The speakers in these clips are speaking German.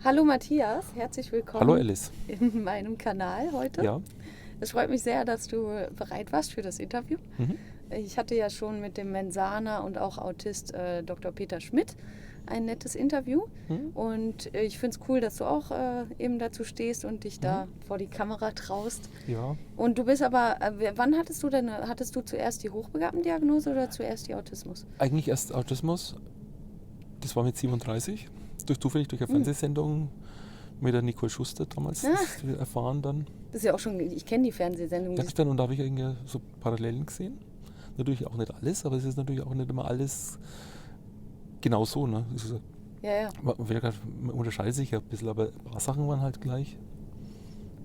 Hallo Matthias, herzlich Hallo willkommen Alice. in meinem Kanal heute. Ja. Es freut mich sehr, dass du bereit warst für das Interview. Mhm. Ich hatte ja schon mit dem Mensaner und auch Autist Dr. Peter Schmidt ein nettes Interview Mhm. und ich finde es cool, dass du auch eben dazu stehst und dich Mhm. da vor die Kamera traust. Ja. Und du bist aber, wann hattest du zuerst die Hochbegabendiagnose oder zuerst die Autismus? Eigentlich erst Autismus. Das war mit 37. Zufällig durch eine Hm. Fernsehsendung mit der Nicole Schuster damals Ah, das erfahren dann. das ist ja auch schon, ich kenne die Fernsehsendung. Ja, dann, und da habe ich irgendwie so Parallelen gesehen. Natürlich auch nicht alles, aber es ist natürlich auch nicht immer alles genau so. Ne? Ja, ja. Man unterscheidet sich ja ein bisschen, aber ein paar Sachen waren halt gleich.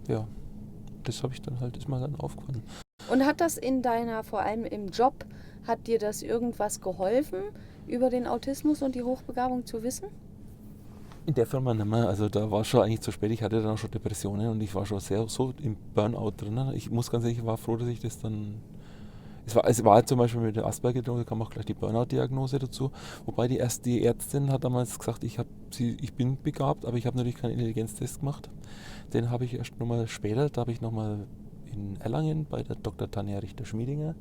Ja, das habe ich dann halt, ist mir dann aufgefallen. Und hat das vor allem im Job, hat dir das irgendwas geholfen, über den Autismus und die Hochbegabung zu wissen? In der Firma nicht mehr, also da war schon eigentlich zu spät, ich hatte dann auch schon Depressionen und ich war schon sehr so im Burnout drin. Ich muss ganz ehrlich, ich war froh, dass ich das dann... Es war halt zum Beispiel mit der Asperger-Diagnose, kam auch gleich die Burnout-Diagnose dazu, wobei die Ärztin hat damals gesagt, ich bin begabt, aber ich habe natürlich keinen Intelligenztest gemacht. Den habe ich erst nochmal später, da habe ich nochmal in Erlangen bei der Dr. Tanja Richter-Schmiedinger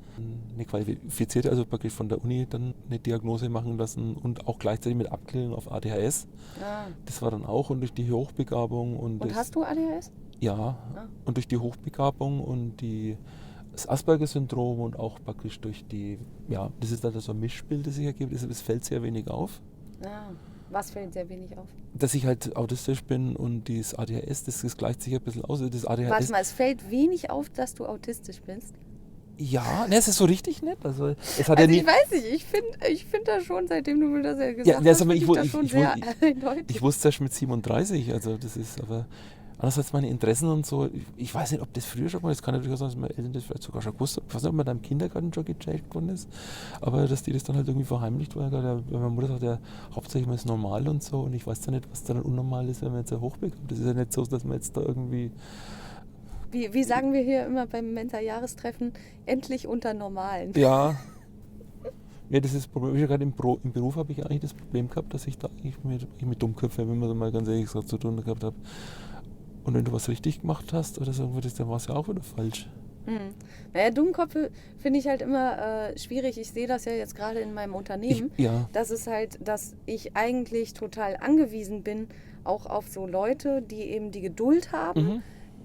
eine qualifizierte, also praktisch von der Uni dann eine Diagnose machen lassen und auch gleichzeitig mit Abklärung auf ADHS. Ah. Das war dann auch und durch die Hochbegabung Und hast du ADHS? ja, Ah. und durch die Hochbegabung und das Asperger-Syndrom und auch praktisch durch das ist dann so ein Mischbild, das sich ergibt, es fällt sehr wenig auf. Ah. Was fällt sehr wenig auf? Dass ich halt autistisch bin und dieses ADHS, das gleicht sich ein bisschen aus. Das Warte ADHS, mal, es fällt wenig auf, dass du autistisch bist. ja, ne, es ist so richtig nett. Also, es hat Also ja ich nie, weiß nicht, ich find das schon, seitdem du mir das ja ja, gesagt ne, hast, sag mal, finde ich das schon sehr eindeutig. ich wusste erst mit 37, also das ist aber andererseits meine Interessen und so, ich weiß nicht, ob das früher schon war, das kann natürlich auch sein, dass meine Eltern das vielleicht sogar schon gewusst haben, ich weiß nicht, ob man da im Kindergarten schon gecheckt worden ist, aber dass die das dann halt irgendwie verheimlicht war, weil meine Mutter sagt ja, hauptsächlich man ist normal und so und ich weiß dann nicht, was dann unnormal ist, wenn man jetzt ein hochbekommt. Das ist ja nicht so, dass man jetzt da irgendwie... Wie sagen wir hier immer beim Mensa-Jahrestreffen, endlich unter Normalen. Ja, ja, das ist das Problem. Im Beruf habe ich eigentlich das Problem gehabt, dass ich da eigentlich mit Dummköpfen, wenn man so mal ganz ehrlich gesagt, zu tun gehabt habe. Und wenn du was richtig gemacht hast oder so, dann war es ja auch wieder falsch. Hm. Naja, Dummköpfe finde ich halt immer schwierig. Ich sehe das ja jetzt gerade in meinem Unternehmen, Ja. dass ich eigentlich total angewiesen bin, auch auf so Leute, die eben die Geduld haben, Mhm.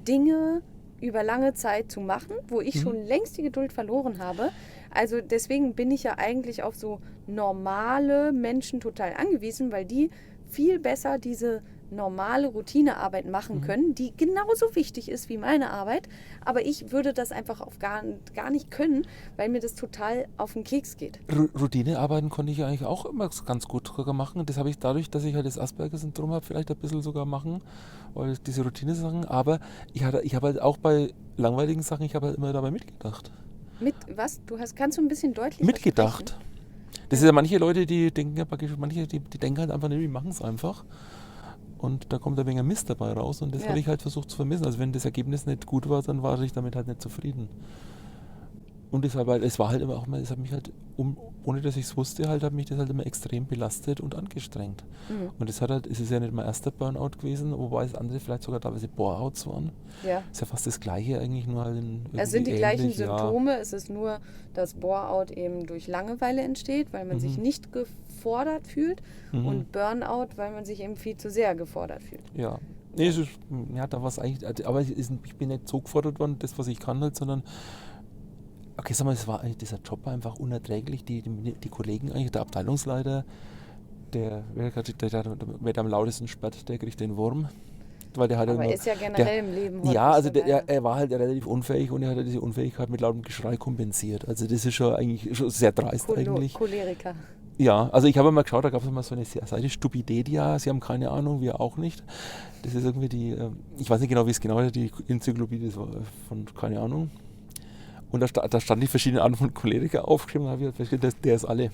Dinge über lange Zeit zu machen, wo ich Mhm. schon längst die Geduld verloren habe. Also deswegen bin ich ja eigentlich auf so normale Menschen total angewiesen, weil die viel besser diese normale Routinearbeit machen Mhm. können, die genauso wichtig ist wie meine Arbeit. Aber ich würde das einfach gar nicht können, weil mir das total auf den Keks geht. Routinearbeiten konnte ich ja eigentlich auch immer ganz gut sogar machen. Das habe ich dadurch, dass ich halt das Asperger-Syndrom habe, vielleicht ein bisschen sogar machen, weil diese Routine-Sachen. Aber ich habe halt auch bei langweiligen Sachen, ich habe halt immer dabei mitgedacht. Mit was? Kannst du ein bisschen deutlicher Mitgedacht. sprechen? Das ist ja manche Leute, die denken ja praktisch, die denken halt einfach nicht, die machen es einfach. Und da kommt ein wenig Mist dabei raus und das Ja. habe ich halt versucht zu vermissen. Also wenn das Ergebnis nicht gut war, dann war ich damit halt nicht zufrieden. Und es war halt immer auch mal, es hat mich halt, ohne dass ich es wusste, hat mich das halt immer extrem belastet und angestrengt. Mhm. Und es ist ja nicht mein erster Burnout gewesen, wobei es andere vielleicht sogar teilweise Boreouts waren. Ja. Ist ja fast das Gleiche eigentlich, nur halt Es sind die irgendwie gleichen ähnlich, Symptome, es ist nur, dass Boreout eben durch Langeweile entsteht, weil man sich Mhm. nicht gefordert fühlt Mhm. und Burnout, weil man sich eben viel zu sehr gefordert fühlt. Ja. Nee, es ist, ja, da war es eigentlich, aber ich bin nicht so gefordert worden, das, was ich kann halt, sondern, okay, sag mal, dieser Job war einfach unerträglich. Die Kollegen eigentlich, der Abteilungsleiter, wer am lautesten sperrt, der kriegt den Wurm. Weil der hat Aber immer, ist ja generell im Leben heute ja, nicht also so geil. er war halt relativ unfähig und er hat diese Unfähigkeit mit lautem Geschrei kompensiert. Also das ist schon eigentlich schon sehr dreist eigentlich. Choleriker. Ja, also ich habe mal geschaut, da gab es mal so eine Seite, Stupidedia, Sie haben keine Ahnung, wir auch nicht. Das ist irgendwie ich weiß nicht genau, wie es genau ist, die Enzyklopädie von, keine Ahnung. Und da stand die verschiedenen Arten von Choleriker aufgeschrieben, da habe ich festgestellt, der ist alle.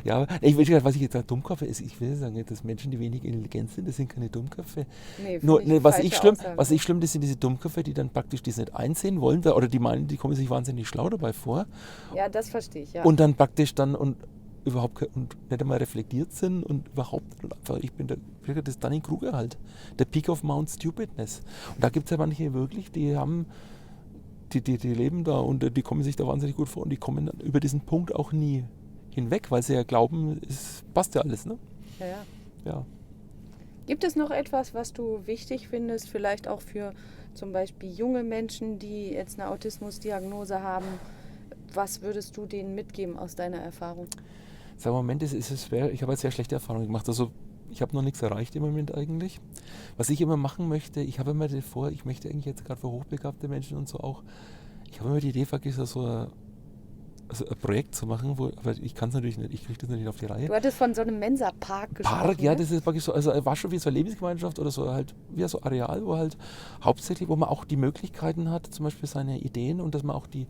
Ja, ich will gerade, was ich jetzt sage, Dummköpfe ist, ich will sagen, dass Menschen, die wenig intelligent sind, das sind keine Dummköpfe. Nee, Nur, finde ich was falsche ich schlimm, Aussage. was ich schlimm, das sind diese Dummköpfe, die dann praktisch das nicht einsehen wollen, oder die meinen, die kommen sich wahnsinnig schlau dabei vor. Ja, das verstehe ich, ja. Und dann praktisch und nicht einmal reflektiert sind und überhaupt einfach, ich bin das Dunning-Kruger halt, der Peak of Mount Stupidness. Und da gibt es ja manche wirklich, die leben da und die kommen sich da wahnsinnig gut vor und die kommen über diesen Punkt auch nie hinweg, weil sie ja glauben, es passt ja alles, ne? Ja. Gibt es noch etwas, was du wichtig findest, vielleicht auch für zum Beispiel junge Menschen, die jetzt eine Autismusdiagnose haben? Was würdest du denen mitgeben aus deiner Erfahrung? Sag mal, im Moment ist es schwer. Ich habe halt sehr schlechte Erfahrungen gemacht. Also ich habe noch nichts erreicht im Moment eigentlich. Was ich immer machen möchte, ich habe immer vor, ich möchte eigentlich jetzt gerade für hochbegabte Menschen und so auch, ich habe immer die Idee vergessen, so ein Projekt zu machen, aber ich kann es natürlich nicht, ich kriege das nicht auf die Reihe. Du hattest von so einem Mensa-Park gesprochen. Park, ja, das ist praktisch so, also war schon wie so eine Lebensgemeinschaft oder so halt, wie so ein Areal, wo halt hauptsächlich, wo man auch die Möglichkeiten hat, zum Beispiel seine Ideen und dass man auch die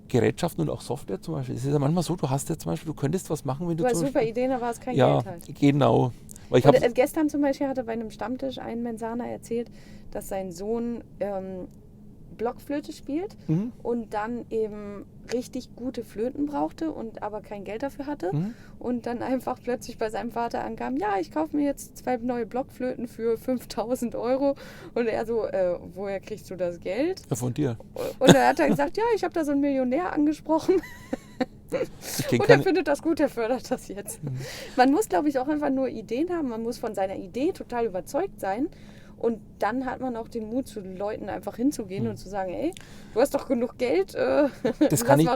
Gerätschaften und auch Software zum Beispiel. Es ist ja manchmal so, du hast ja zum Beispiel, du könntest was machen, wenn du hast zum super Ideen, aber hast kein Geld halt. Ja, genau. Weil und gestern zum Beispiel hatte bei einem Stammtisch ein Mensaner erzählt, dass sein Sohn Blockflöte spielt und dann eben richtig gute Flöten brauchte und aber kein Geld dafür hatte und dann einfach plötzlich bei seinem Vater ankam, ja, ich kaufe mir jetzt 2 neue Blockflöten für 5.000 € und er so, woher kriegst du das Geld? Ja, von dir. Und dann hat er gesagt, ja, ich habe da so einen Millionär angesprochen. Und er findet das gut, er fördert das jetzt. Man muss, glaube ich, auch einfach nur Ideen haben, man muss von seiner Idee total überzeugt sein. Und dann hat man auch den Mut, zu Leuten einfach hinzugehen und zu sagen, ey, du hast doch genug Geld, das kann ich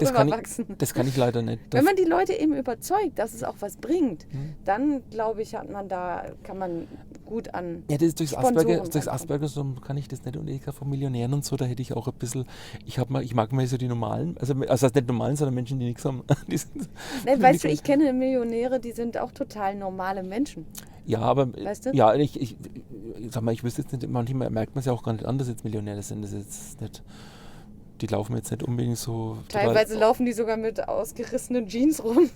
leider nicht. Wenn man die Leute eben überzeugt, dass es auch was bringt, dann, glaube ich, kann man gut an Ja, das ist durchs Asperger so kann ich das nicht. Und ich von Millionären und so, da hätte ich auch ein bisschen, ich mag mal so die normalen, also nicht normalen, sondern Menschen, die nichts haben. Weißt du, ich kenne Millionäre, die sind auch total normale Menschen. Ja, aber weißt du? Ja, ich sag mal, ich wüsste jetzt nicht, manchmal merkt man es ja auch gar nicht an, dass jetzt Millionäre sind. Das ist jetzt nicht, die laufen jetzt nicht unbedingt so. Teilweise laufen die sogar mit ausgerissenen Jeans rum.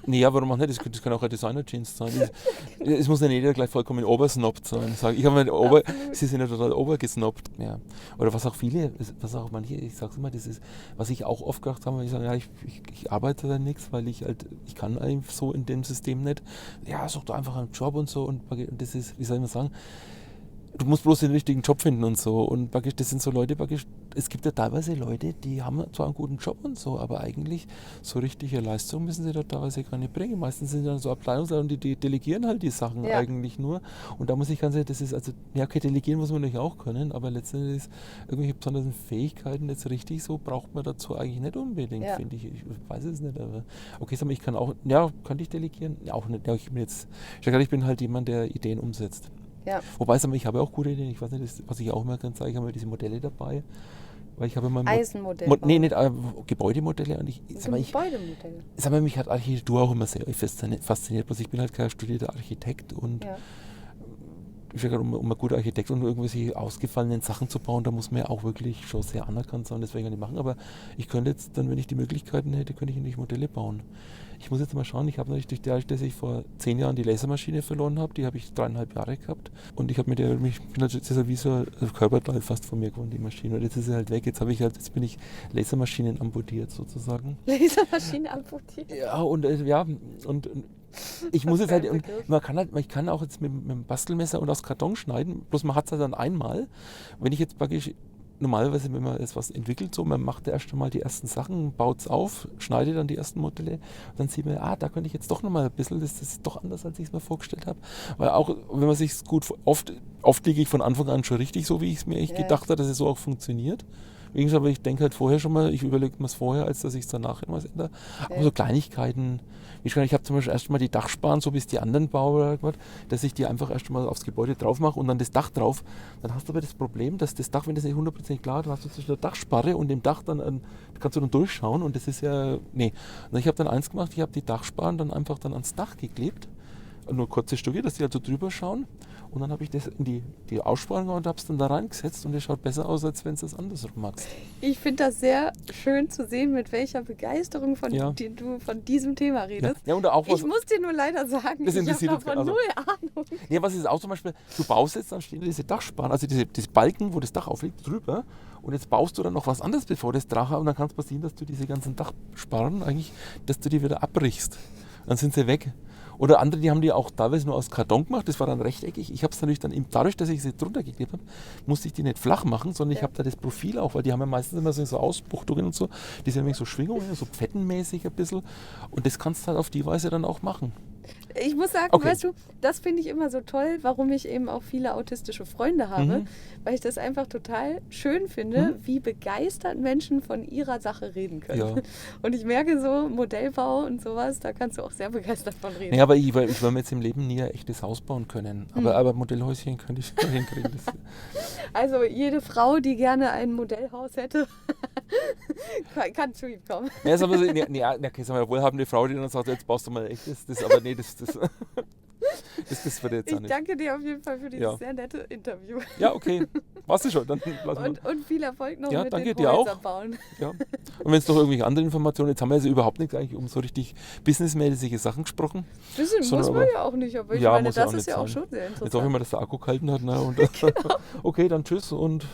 Nee, ja, warum auch nicht? Das kann auch ein Designer-Jeans sein. Es muss ja nicht jeder gleich vollkommen obersnobbt sein. Sie sind ja total obergesnobbt. Ja. Oder was auch manche, ich sag's immer, das ist, was ich auch oft gedacht habe, wenn ich sage, ja, ich arbeite da nichts, weil ich kann einfach so in dem System nicht. Ja, such doch einfach einen Job und so. Und das ist, wie soll ich mal sagen, du musst bloß den richtigen Job finden und so. Und das sind so Leute, es gibt ja teilweise Leute, die haben zwar einen guten Job und so, aber eigentlich so richtige Leistung müssen sie da teilweise gar nicht bringen. Meistens sind dann so Abteilungsleiter und die delegieren halt die Sachen eigentlich nur. Und da muss ich ganz ehrlich, das ist also, ja, okay, delegieren muss man natürlich auch können, aber letztendlich irgendwelche besonderen Fähigkeiten jetzt richtig so braucht man dazu eigentlich nicht unbedingt, finde ich. Ich weiß es nicht, aber okay, sag mal, ich kann auch, könnte ich delegieren? Ja, auch nicht. Ja, ich bin halt jemand, der Ideen umsetzt. Ja. Wobei, ich habe auch gute Ideen. Ich weiß nicht, was ich auch immer kann zeigen, ich habe diese Modelle dabei. Weil ich habe immer Eisenmodelle. nicht Gebäudemodelle. Und Gebäudemodelle. Mich hat Architektur auch immer sehr fasziniert. Bloß ich bin halt kein studierter Architekt und um ein guter Architekt und irgendwelche ausgefallenen Sachen zu bauen, da muss man ja auch wirklich schon sehr anerkannt sein, das werde ich nicht machen. Aber ich könnte jetzt dann, wenn ich die Möglichkeiten hätte, könnte ich natürlich Modelle bauen. Ich muss jetzt mal schauen, ich habe natürlich dadurch, dass ich vor 10 Jahren die Lasermaschine verloren habe, die habe ich 3,5 Jahre gehabt und ich habe das ist wie so ein Körperteil fast von mir geworden, die Maschine. Und jetzt ist sie halt weg, jetzt bin ich Lasermaschinen amputiert sozusagen. Lasermaschinen amputiert? Ja, und ich muss jetzt halt, und ich kann auch jetzt mit dem Bastelmesser und aus Karton schneiden, bloß man hat es halt dann einmal. Wenn ich jetzt praktisch, normalerweise, wenn man jetzt was entwickelt, so, man macht erst einmal die ersten Sachen, baut es auf, schneidet dann die ersten Modelle, dann sieht man, da könnte ich jetzt doch nochmal ein bisschen, das ist doch anders, als ich es mir vorgestellt habe. Weil auch, wenn man sich oft liege ich von Anfang an schon richtig, so wie ich es mir echt gedacht habe, dass es so auch funktioniert. Aber ich denke halt vorher schon mal, ich überlege mir es vorher, als dass ich es danach etwas ändere. Okay. Aber so Kleinigkeiten, ich habe zum Beispiel erst mal die Dachsparren, so wie es die anderen Bauer gemacht, dass ich die einfach erst mal aufs Gebäude drauf mache und dann das Dach drauf. Dann hast du aber das Problem, dass das Dach, wenn das nicht 100% klar ist, dann hast du zwischen der Dachsparre und dem Dach dann kannst du dann durchschauen und das ist ja, nee. Und ich habe dann eins gemacht, ich habe die Dachsparren dann einfach ans Dach geklebt, nur kurze Stücke, dass die halt so drüber schauen. Und dann habe ich das in die Aussparung und habe es dann da reingesetzt und es schaut besser aus, als wenn du es andersrum magst. Ich finde das sehr schön zu sehen, mit welcher Begeisterung du von diesem Thema redest. Ja, und auch ich muss dir nur leider sagen, ich habe davon null Ahnung. Ja, was ist auch zum Beispiel, du baust jetzt, dann stehen diese Dachsparren, also diese Balken, wo das Dach aufliegt, drüber. Und jetzt baust du dann noch was anderes bevor das Dach und dann kann es passieren, dass du diese ganzen Dachsparren eigentlich, dass du die wieder abbrichst. Dann sind sie weg. Oder andere, die haben die auch teilweise nur aus Karton gemacht, das war dann rechteckig. Ich habe es natürlich dann, dadurch, dass ich sie drunter geklebt habe, musste ich die nicht flach machen, sondern ich habe da das Profil auch, weil die haben ja meistens immer so Ausbuchtungen und so, die sind nämlich so Schwingungen, so pfettenmäßig ein bisschen. Und das kannst du halt auf die Weise dann auch machen. Ich muss sagen, weißt du, das finde ich immer so toll, warum ich eben auch viele autistische Freunde habe, weil ich das einfach total schön finde, wie begeistert Menschen von ihrer Sache reden können. Ja. Und ich merke so, Modellbau und sowas, da kannst du auch sehr begeistert von reden. Ja, aber ich will mir jetzt im Leben nie ein echtes Haus bauen können. Aber Modellhäuschen könnte ich hinkriegen. Also jede Frau, die gerne ein Modellhaus hätte, kann zu ihm kommen. Ja, ist aber so, eine wohlhabende Frau, die dann sagt, jetzt baust du mal ein echtes. Aber nee, das wird jetzt auch nicht. Ich danke dir auf jeden Fall für dieses sehr nette Interview. Ja, okay. Warst du schon. Dann und viel Erfolg noch mit danke den dir auch. Bauen. Ja. Und wenn es noch irgendwelche andere Informationen, jetzt haben wir also überhaupt nicht eigentlich um so richtig businessmäßige Sachen gesprochen. Muss man ja auch nicht, aber ich meine, das ist ja auch schon sehr interessant. Jetzt hoffe ich mal, dass der Akku gehalten hat. Ne? Und genau. Okay, dann tschüss und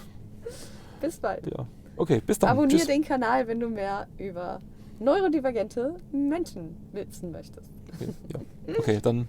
bis bald. Ja. Okay, bis dann. Abonniere den Kanal, wenn du mehr über neurodivergente Menschen wissen möchtest. Okay, dann